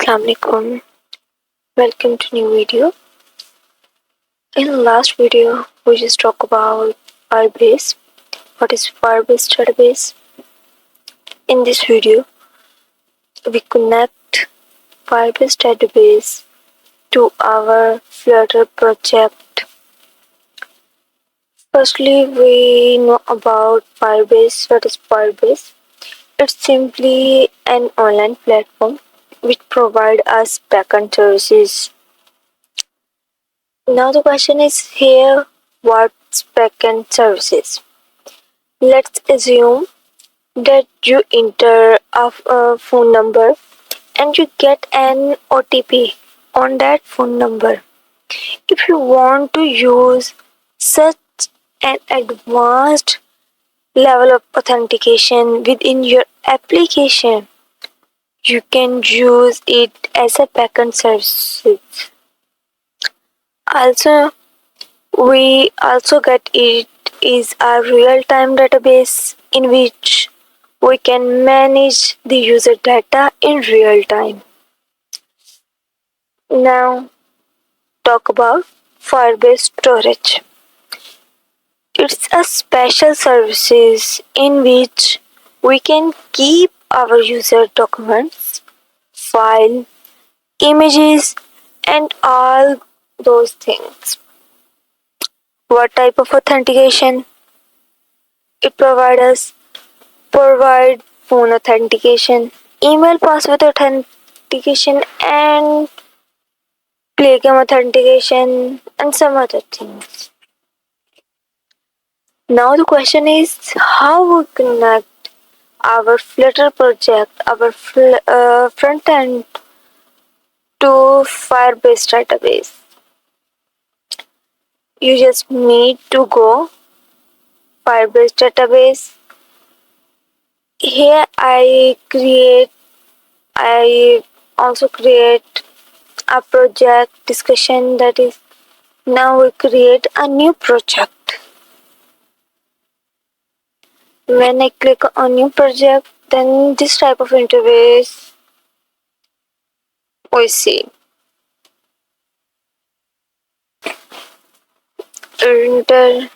Assalamualaikum. Welcome to new video. In the last video, we just talked about Firebase. What is Firebase database? In this video, we connect Firebase database to our Flutter project. Firstly, we know about Firebase. What is Firebase? It's simply an online platform which provides us backend services. Now the question is here, what's backend services? Let's assume that you enter a phone number and you get an OTP on that phone number. If you want to use such an advanced level of authentication within your application, you can use it as a backend service. Also, we also get it is a real-time database in which we can manage the user data in real time. Now, talk about Firebase storage. It's a special services in which we can keep our user documents, file, images, and all those things. What type of authentication it provides us? Provide phone authentication, email password authentication, and Playcam authentication, and some other things. Now the question is how we connect our Flutter project, our front end to Firebase database. You just need to go Firebase database. Here I also create a project discussion, that is, now we create a new project. When I click on new project, then this type of interface we see. Enter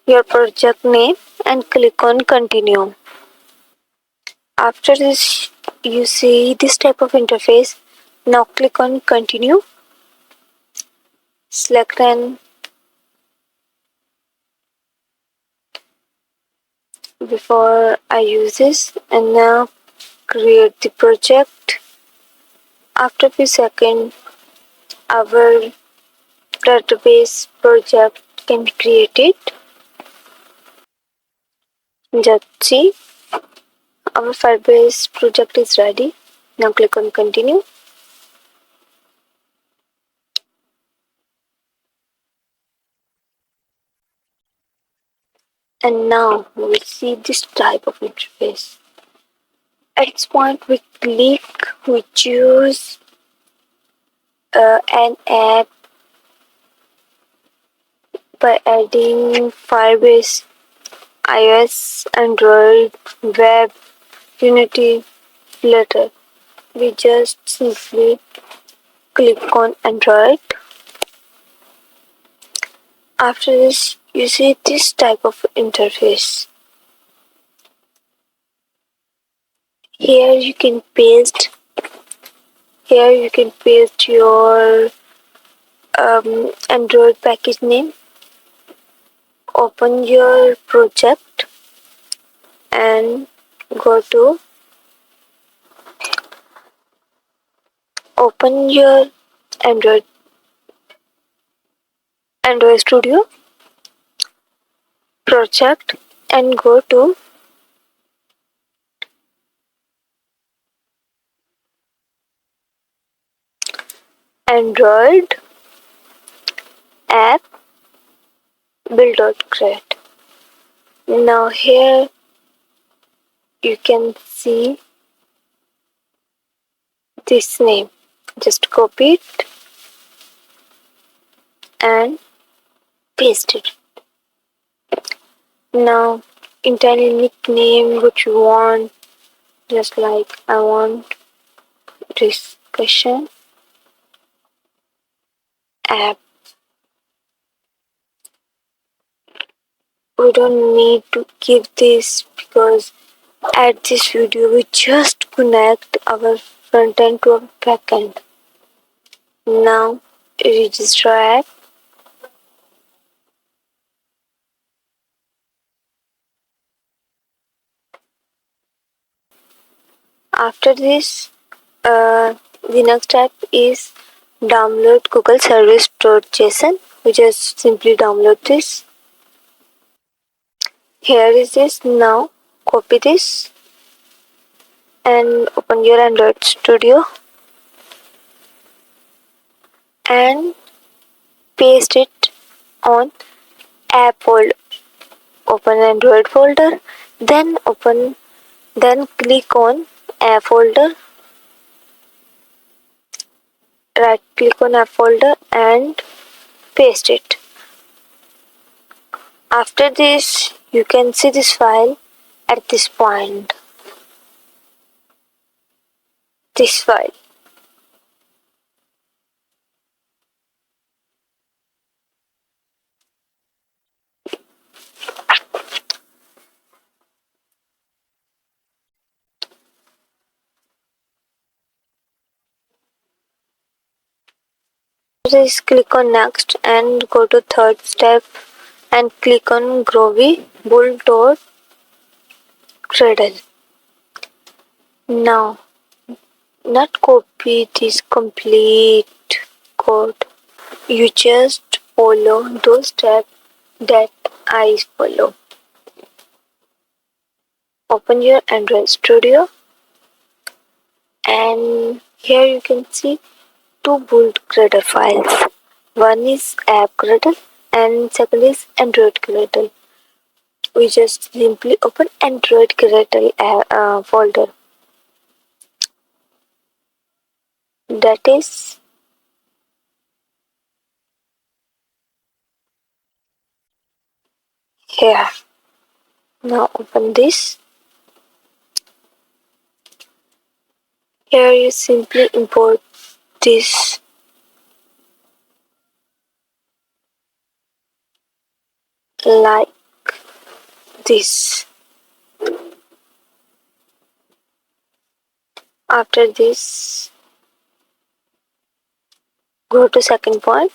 your project name and click on continue. After this, you see this type of interface. Now click on continue. Select an before I use this, and now create the project. After few seconds, our database project can be created. Just see, our Firebase project is ready. Now click on continue. And now we will see this type of interface. At this point, we choose an app by adding Firebase, iOS, Android, Web, Unity, Flutter. We just simply click on Android. After this, you see this type of interface. Here you can paste your Android package name. Open your project and go to open your Android Studio project and go to Android app build.create. Now here you can see this name. Just copy it and paste it. Now enter any nickname which you want, just like I want this discussion app. We don't need to give this because at this video we just connect our front end to our back end. Now register app. After this, the next step is download Google service.json. We just simply download this. Here is this. Now copy this and open your Android Studio and paste it on app folder. Open Android folder, then click on app folder. Right click on app folder and paste it. After this, you can see this file at this point. This file. Just click on next and go to third step and click on Groovy Build or Cradle. Now, not copy this complete code. You just follow those steps that I follow. Open your Android Studio and here you can see two build Gradle files. One is app Gradle and second is Android Gradle. We just simply open Android Gradle folder. That is here. Now open this. Here you simply import this like this. After this, go to second point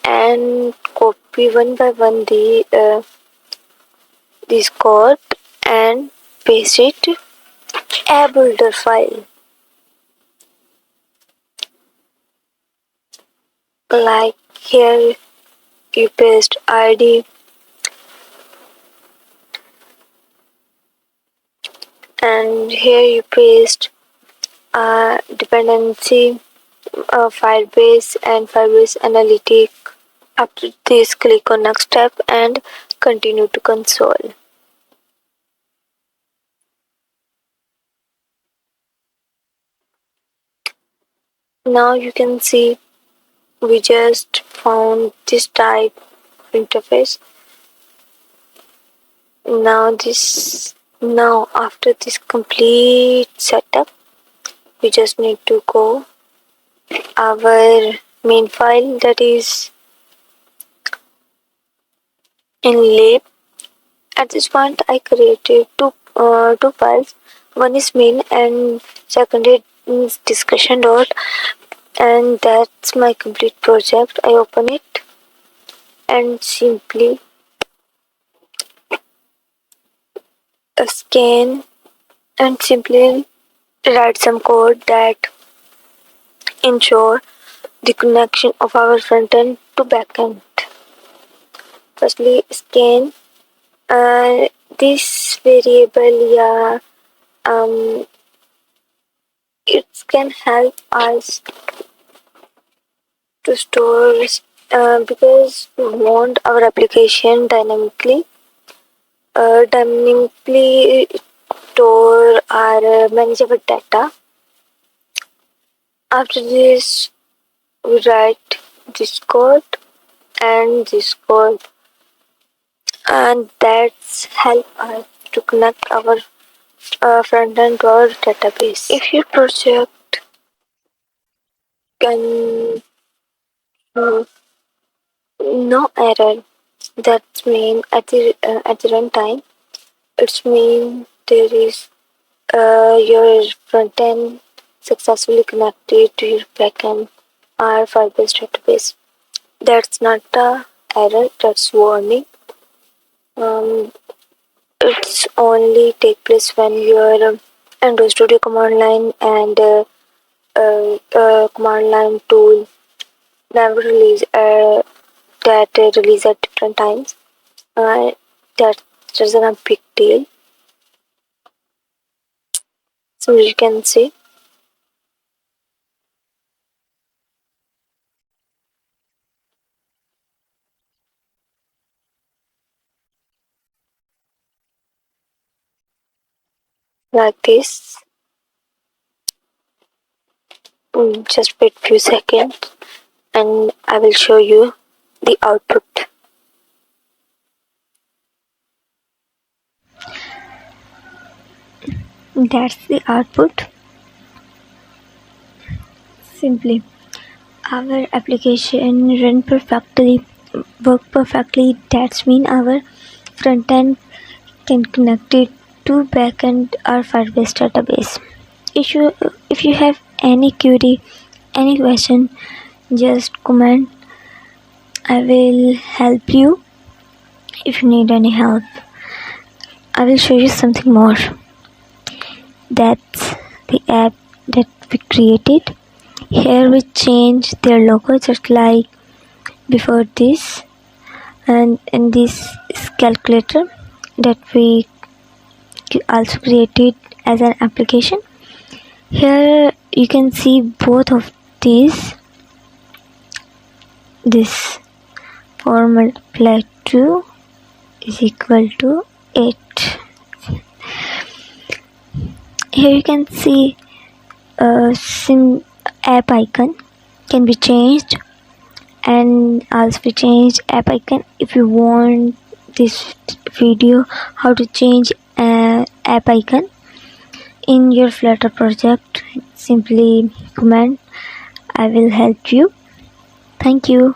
and copy one by one this code and paste it a builder file. Like here you paste ID and here you paste dependency Firebase and Firebase Analytic. After this, click on next step and continue to console. Now you can see we just found this type interface. Now after this complete setup, we just need to go our main file, that is in lib. At this point I created two files. One is main and second is discussion dot, and that's my complete project. I open it and simply scan and simply write some code that ensure the connection of our front end to back end. Firstly, scan this variable, it can help us to store because we want our application dynamically store or manage our data. After this, we write this code and this code, and that's help us to connect our front end to our database. If your project can no error. That's mean at the runtime. It's mean there is your front end successfully connected to your backend or Firebase database. That's not a error. That's warning. Um, it's only take place when your Android Studio command line and command line tool never release that release at different times. Uh, that isn't a big deal. So you can see like this. Just wait few seconds and I will show you the output. That's the output. Simply, our application work perfectly. That's mean our front end can connect it to backend or Firebase database. If you have any query, any question, just comment. I will help you if you need any help. I will show you something more. That's the app that we created. Here we change their logo just like before this, and in this is calculator that we also created as an application. Here you can see both of these. This 4 multiplied 2 is equal to 8. Here you can see a app icon can be changed, and also we change app icon. If you want this video how to change app icon in your Flutter project, simply comment. I will help you. Thank you.